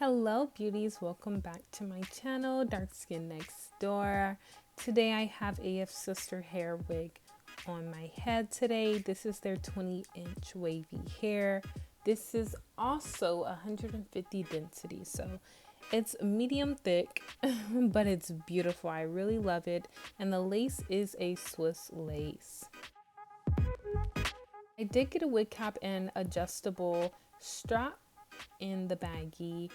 Hello beauties, welcome back to my channel, Dark Skin Next Door. Today I have AF Sister hair wig on my head today. This is their 20-inch wavy hair. This is also 150 density, so it's medium thick, but it's beautiful. I really love it. And the lace is a Swiss lace. I did get a wig cap and adjustable strap in the baggie.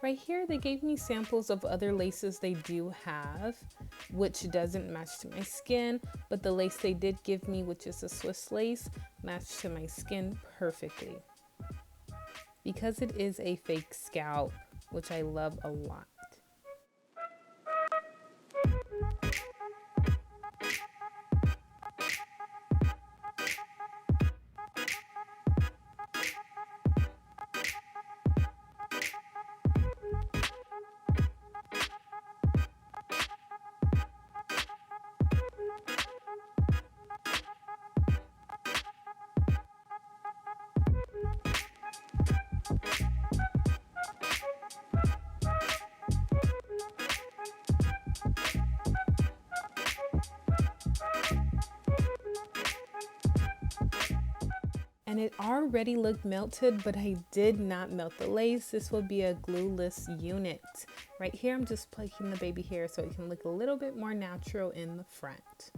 Right here, they gave me samples of other laces they do have, which doesn't match to my skin, but the lace they did give me, which is a Swiss lace, matched to my skin perfectly. Because it is a fake scalp, which I love a lot. And it already looked melted, but I did not melt the lace. This will be a glueless unit. Right here, I'm just plucking the baby hair so it can look a little bit more natural in the front.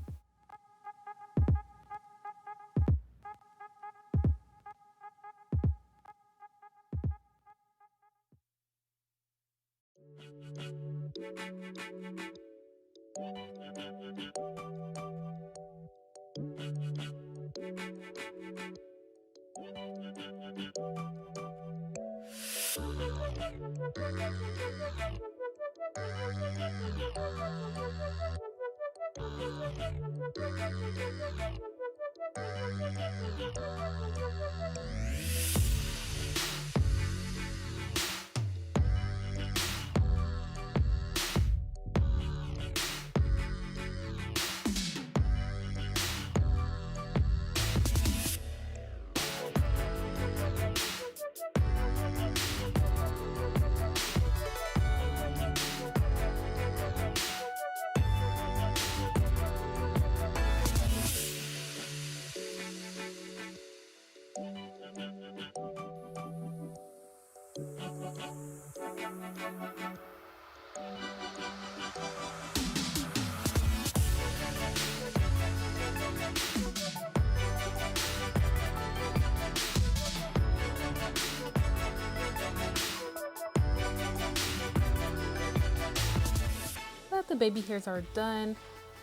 The baby hairs are done.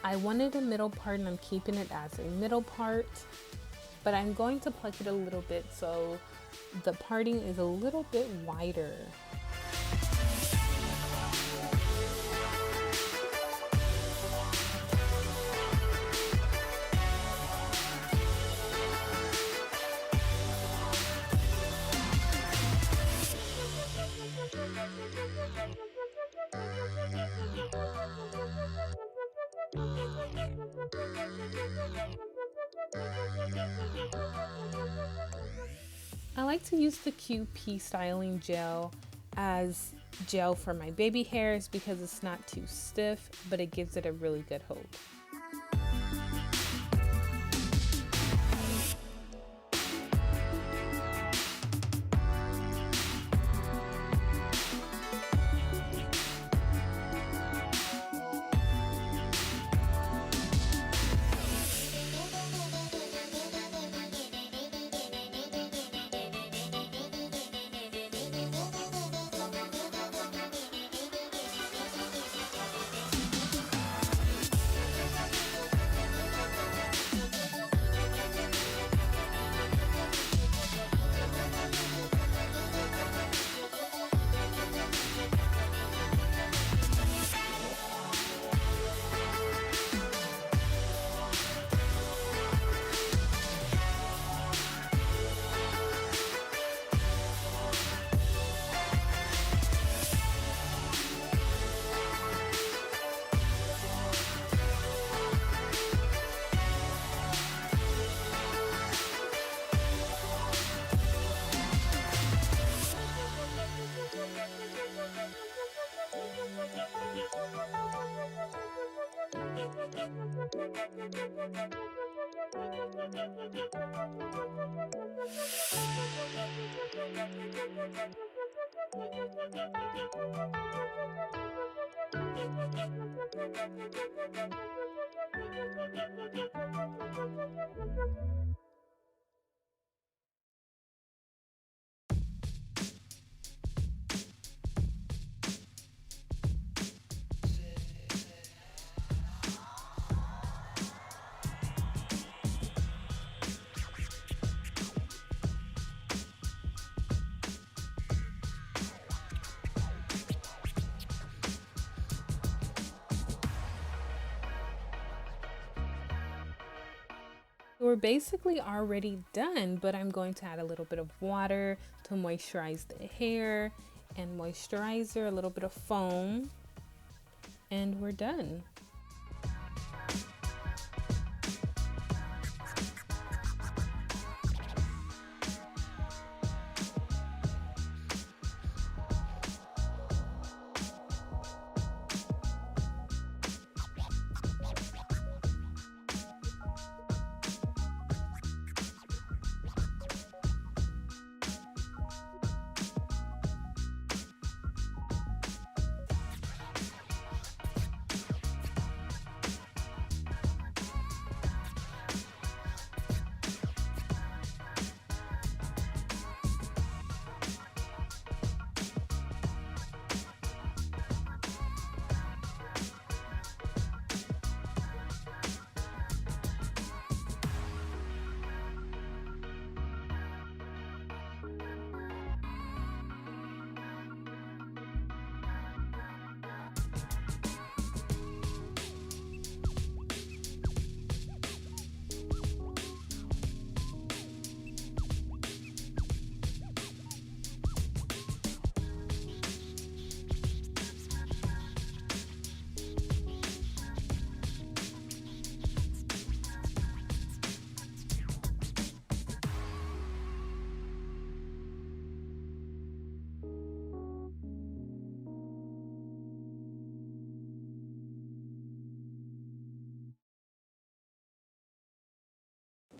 I wanted a middle part and I'm keeping it as a middle part, but I'm going to pluck it a little bit so the parting is a little bit wider. I like to use the QP styling gel as gel for my baby hairs because it's not too stiff, but it gives it a really good hold. We're basically already done, but I'm going to add a little bit of water to moisturize the hair and moisturizer, a little bit of foam, and we're done.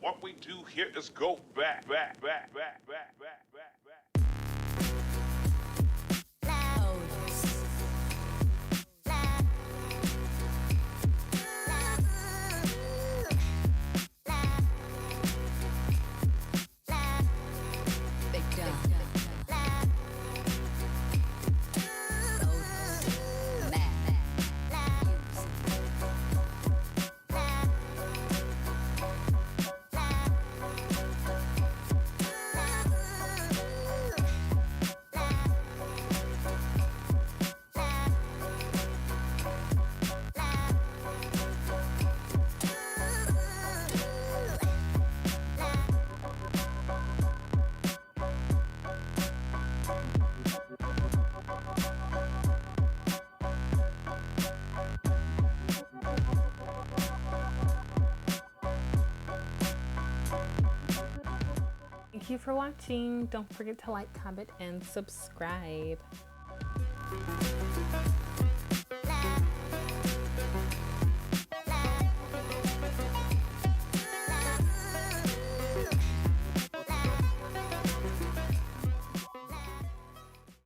What we do here is go back, back, back, back, back, back, back, back. Thank you for watching. Don't forget to like, comment, and subscribe.